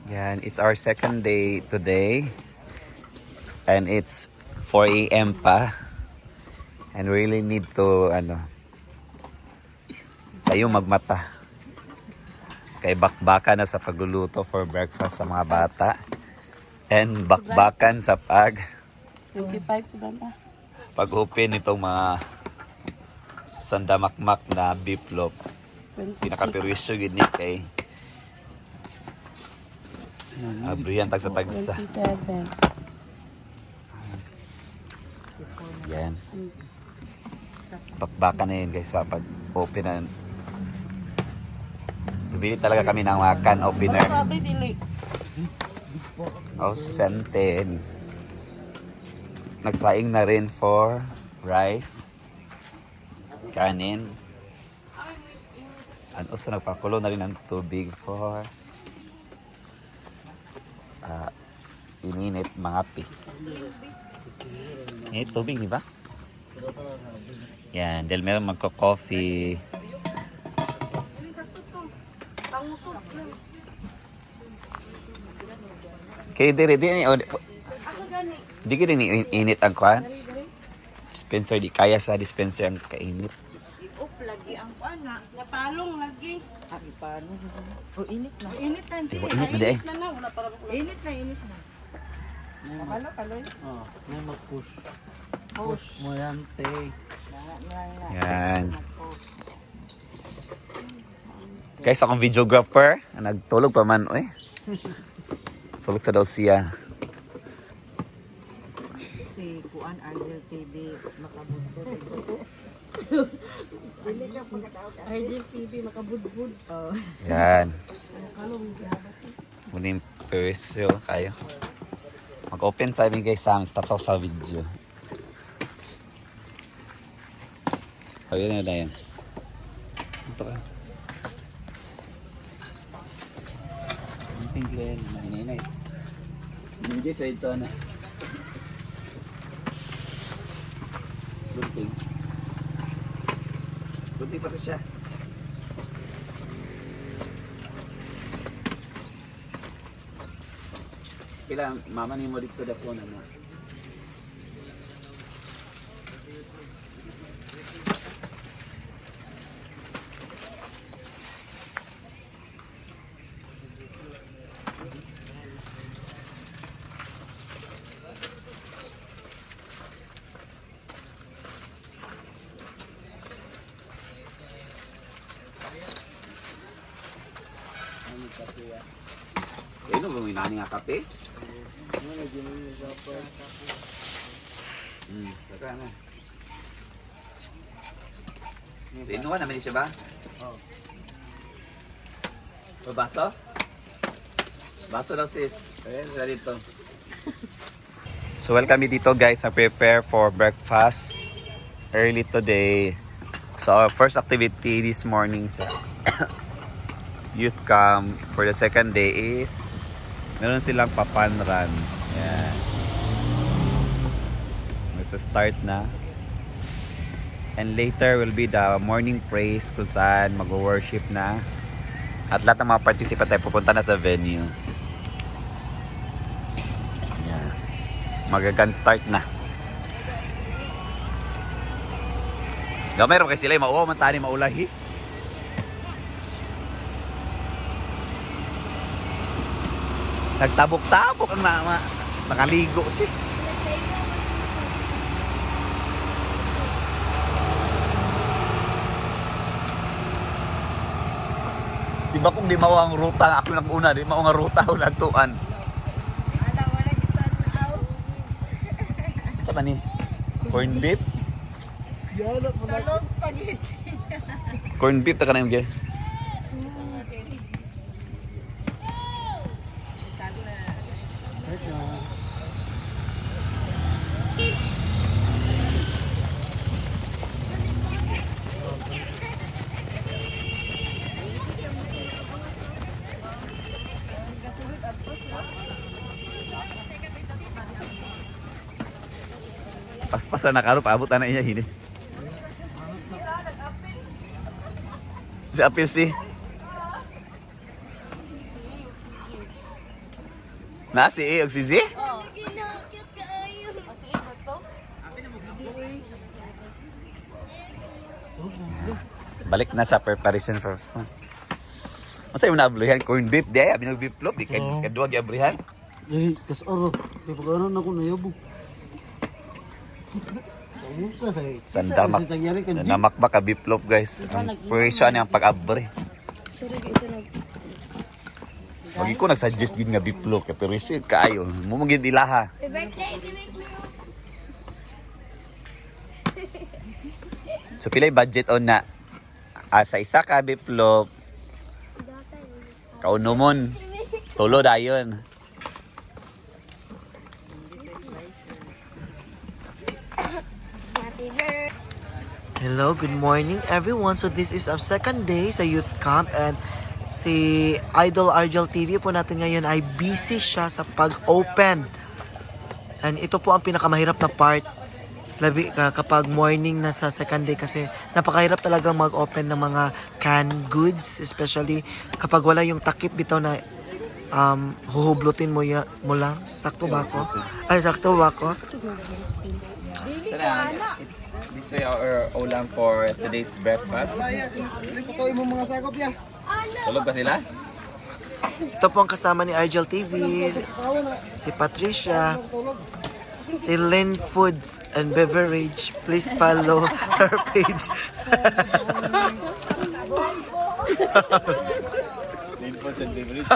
Yan, it's our second day today. And it's 4 a.m. pa. And we really need to, sa'yo magmata. Kay bakbakan na sa pagluluto for breakfast sa mga bata. And bakbakan sa 25 ba ba? pag-open nitong mga sandamakmak na beef loaf. 26. Pinaka-perwisyo gini kay abrihan tag sa tagsa. 27. Yan. Bakbakan na yun guys sa pag-open na. Bibili talaga kami ng mga can opener. Sabi dili. Oh, 10. Nagsaing na rin for rice, kanin. And also nagpakulo na rin ng tubig for ininit mga pi. Init tubig, di ba? Yan, dahil meron magko-coffee. Kaya di ka rin init ang kwan? Dispenser, di kaya sa dispenser ang kainit. Up lagi ang pana. Napalong lagi. Abi paano? O init na. Init na hindi. Init na di eh. Na na, wala para ko. Init na, init na. Kalo, kaloy. Oh, may mag-push. Push mo yan, te. Yan. Guys, akong videographer. Nagtulog pa man, oy. Tulog sa daw siya. Si Kuan Argel TV makabudbud. RJ TV makabudbud. Oh. Yan. Muling perwisyo kayo. Mag-open sa amin guys sa amin. Stop ako sa video. Ayun na yan. Ito ka. Ang Glenn, mahinay. Hindi sa ito na. Lunting. Lunting pa ito siya. Kailan, mama ni mo dito dapon ano. Ano ba may nani nga kape? Saka na. Inuwan naman siya ba? Oo. Baso? Baso lang sis. Ayan, wala dito. So welcome dito guys na prepare for breakfast early today. So our first activity this morning sa youth camp for the second day is meron silang pa-fun run. Yan. Magsa-start na. And later will be the morning praise kung saan mag-worship na. At lahat ng mga participant ay pupunta na sa venue. Yan. Mag-gun start na. Gamay rin kasi sila yung mauwa man tani maulahi. Nagtabok-tabok ang nakaligo siya. Si Bakong di mao ang ruta, ako nang una, di mao nga ruta ulan tuan. Ala, wala kita tao. Sa ni? Corn beef? Tulog pagit. Corn beef ta kanang gyud. Sago na. Pas-pasan na karo paabot na iya hini. Si Apil si. Na si A og si Z? Oh. Balik na sa preparation for fun. Masa yung nabluhan? Corn beef, di ay, binubiplop, di kaduwag yung abrihan. Jadi kasar. Di pagkaroon ako nayabo. Buka say. Sandamak. Namakmak ka biplop guys. Ang presyo niya ang pag-abri. Sorry guys, nag... Pag ko nagsuggest gid nga biplop, kaya pero iso kaayo. Mo magid ilaha. So pilay budget on na. Sa isa ka biplop, kaunomon, tulo dayon. Hello, good morning everyone. So this is our second day sa youth camp and si Idol Argel TV po natin ngayon ay busy siya sa pag-open. And ito po ang pinakamahirap na part kapag morning na sa second day kasi napakahirap talagang mag-open ng mga canned goods, especially kapag wala yung takip bitaw na huhublutin mo lang. Sakto ba ako? Ay, sakto ba ako? This is our ulam for today's breakfast. Tulog ba sila? Ito po ang kasama ni Argel TV, si Patricia, si Lynn Foods and Beverage. Please follow her page. Lean Foods and Beverage.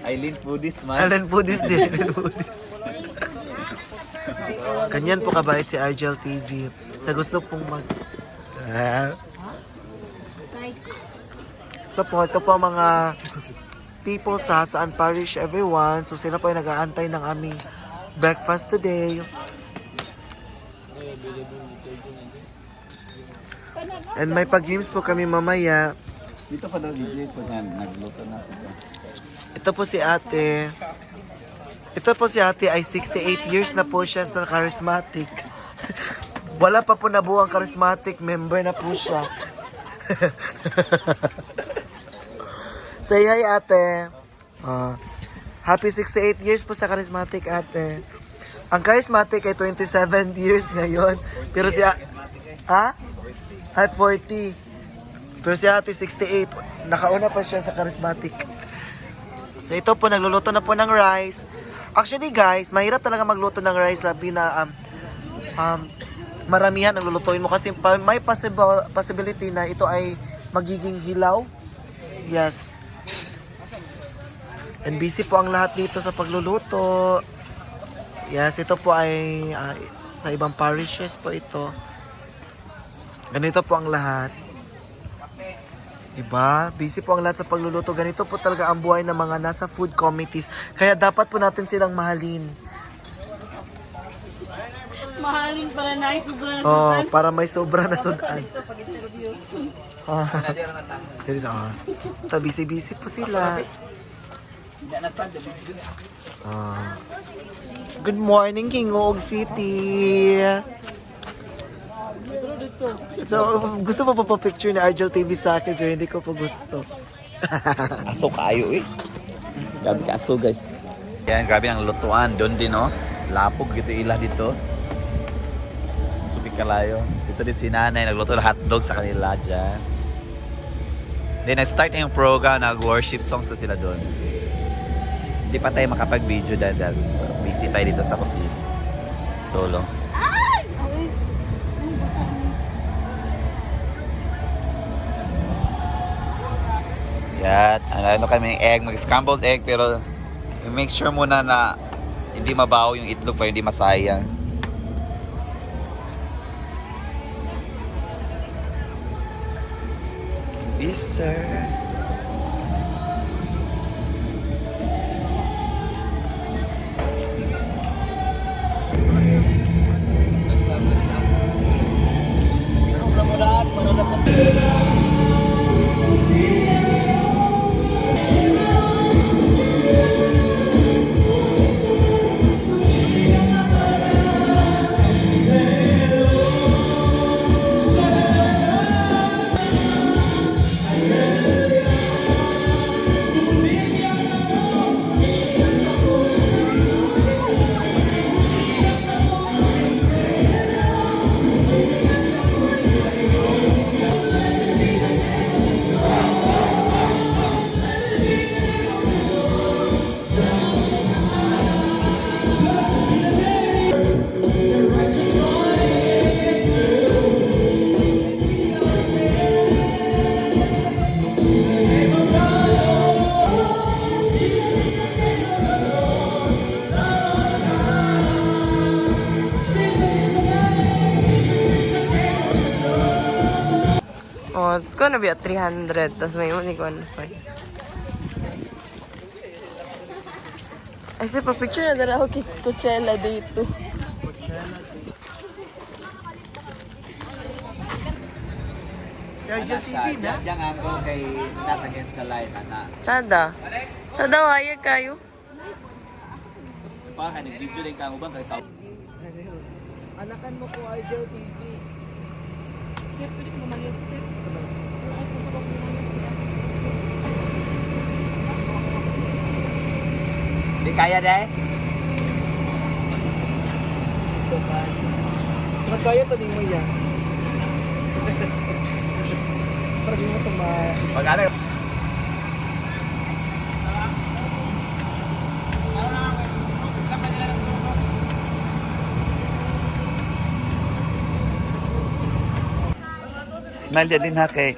Ay, Lean Foodies man. Lynn Foodies din. Lynn Foodies. Ganyan po kabait si Argel TV. Sa gusto pong ito po mga people sa Hasaan Parish, everyone. So sila po ay nag-aantay ng aming breakfast today. And may pag-games po kami mamaya. Dito pa daw DJ po yan, nagluto na sila. Ito po si ate. Ito po si ate ay 68 years na po siya sa Charismatic. Wala pa po nabuo ang Charismatic, member na po siya. Say hi ate. Happy 68 years po sa Charismatic ate. Ang Charismatic ay 27 years ngayon. Pero si ha? At 40. Pero si ate 68. Nakauna pa siya sa Charismatic. So ito po, nagluluto na po ng rice. Actually guys, mahirap talaga magluto ng rice. Labi na maramihan ang lulutuin mo. Kasi may possibility na ito ay magiging hilaw. Yes. And busy po ang lahat dito sa pagluluto. Yes, ito po ay sa ibang parishes po ito. Ganito po ang lahat. Diba? Busy po ang lahat sa pagluluto. Ganito po talaga ang buhay ng mga nasa food committees. Kaya dapat po natin silang mahalin. Mahalin para na sobra na Oh, para may sobra na sudan. Busy-busy po sila. Good morning, Kingoog City. So, gusto pa pa picture ni Argel TV sa akin pero hindi ko pa gusto. Aso kayo eh. Grabe ka aso guys. Yan, grabe ang lutuan. Doon din oh. Lapog gitu ilah dito. Supik kalayo. Dito din si nanay. Nagluto ng hotdog sa kanila dyan. Then nag-start na yung program. Nag-worship songs na sila doon. Hindi pa tayo makapag-video dahil busy tayo dito sa kusina. Tulong. Yan, ano kami egg, mag-scrambled egg pero make sure muna na hindi mabaho yung itlog para hindi masayang. Yes, sir. Ko na biya 300, tapos may muni ko 1.5. Ay, sa picture na dara ako kay Coachella dito. Sergio TV na? Diyan ako kay Not Against the Light, ana. Sada. Sada, waya kayo. Pa ka video din ka mo bang kay tao. Anakan mo po Argel TV. Kaya pwede mo mag-exit. Ay, kung sa Di kaya deh. Magkaya to din mo yan. Para di mo ito Magkano? Smile dia din ha kay.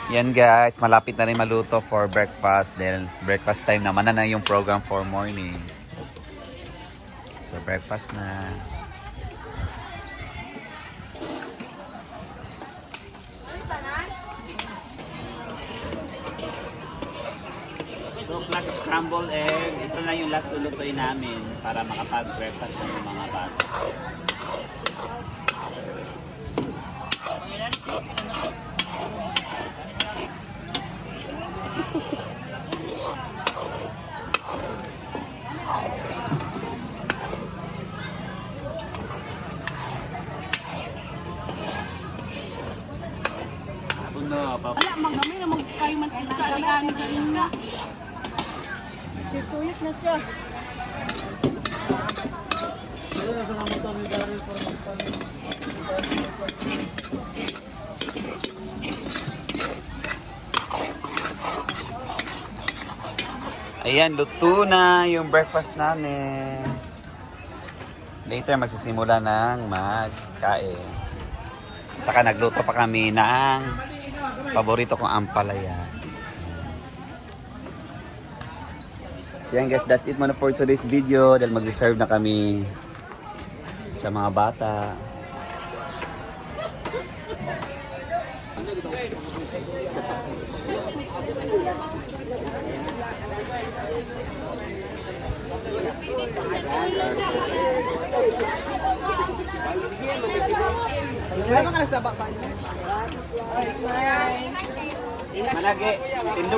Yan guys, malapit na rin maluto for breakfast. Dahil breakfast time naman na yung program for morning. So breakfast na. So plus scrambled egg, ito na yung last lulutuin namin para makapag-breakfast na yung mga bata. Wala, magdami na magkayo man kayo kalian kanina. Tutuyot na siya. Ayan, luto na yung breakfast namin. Later magsisimula ng magkain. Tsaka nagluto pa kami ng paborito kong ampalaya. So yan guys, that's it muna for today's video. Dahil magsiserve na kami sa mga bata. Managi, tindog.